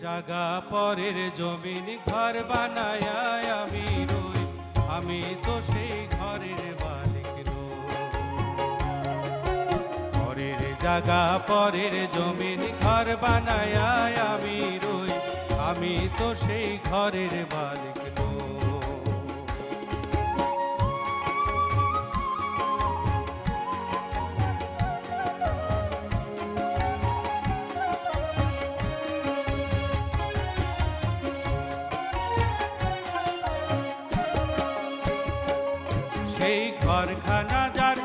জাগা পরের জমিন ঘর বানায় আমি রই, আমি তো সেই ঘরের মালিক নই। পরের জাগা পরের জমিন ঘর বানায় আমি রই, আমি তো সেই ঘরের মালিক নই। সেই ঘরখানা যার